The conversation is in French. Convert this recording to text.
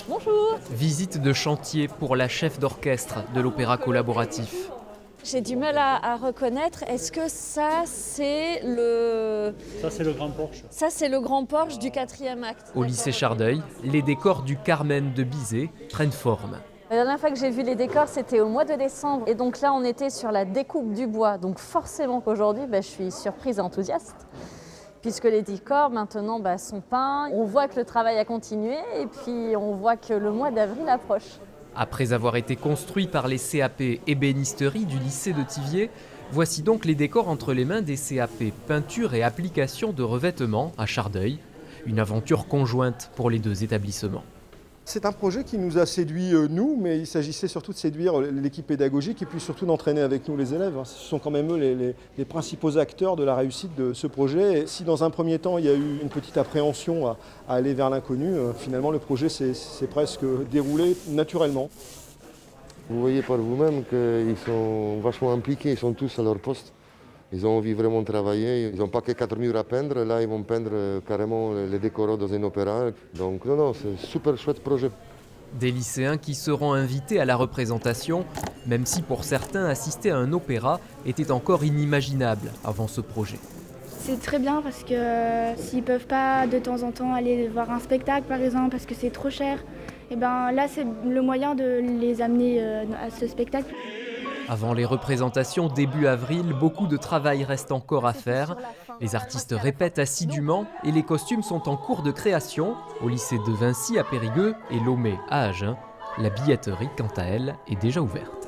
Bonjour. Visite de chantier pour la chef d'orchestre de l'Opéra collaboratif. J'ai du mal à reconnaître. Est-ce que ça, c'est le... Ça, c'est le grand porche. Ça, c'est le grand porche du 4e acte. Au lycée Chardeuil, les décors du Carmen de Bizet prennent forme. La dernière fois que j'ai vu les décors, c'était au mois de décembre. Et donc là, on était sur la découpe du bois. Donc forcément qu'aujourd'hui, je suis surprise et enthousiaste. Puisque les décors, maintenant, sont peints. On voit que le travail a continué. Et puis, on voit que le mois d'avril approche. Après avoir été construit par les CAP ébénisterie du lycée de Thiviers, voici donc les décors entre les mains des CAP peinture et application de revêtements à Chardeuil. Une aventure conjointe pour les deux établissements. C'est un projet qui nous a séduit nous, mais il s'agissait surtout de séduire l'équipe pédagogique et puis surtout d'entraîner avec nous les élèves. Ce sont quand même eux les principaux acteurs de la réussite de ce projet. Et si dans un premier temps il y a eu une petite appréhension à aller vers l'inconnu, finalement le projet s'est presque déroulé naturellement. Vous voyez par vous-même qu'ils sont vachement impliqués, ils sont tous à leur poste. Ils ont envie vraiment de travailler. Ils n'ont pas que 4 murs à peindre. Là, ils vont peindre carrément les décors dans un opéra. Donc, non, c'est un super chouette projet. Des lycéens qui seront invités à la représentation, même si pour certains, assister à un opéra était encore inimaginable avant ce projet. C'est très bien parce que s'ils ne peuvent pas de temps en temps aller voir un spectacle, par exemple, parce que c'est trop cher, et là, c'est le moyen de les amener à ce spectacle. Avant les représentations début avril, beaucoup de travail reste encore à faire. Les artistes répètent assidûment et les costumes sont en cours de création au lycée de Vincy à Périgueux et Lomé à Agen. La billetterie, quant à elle, est déjà ouverte.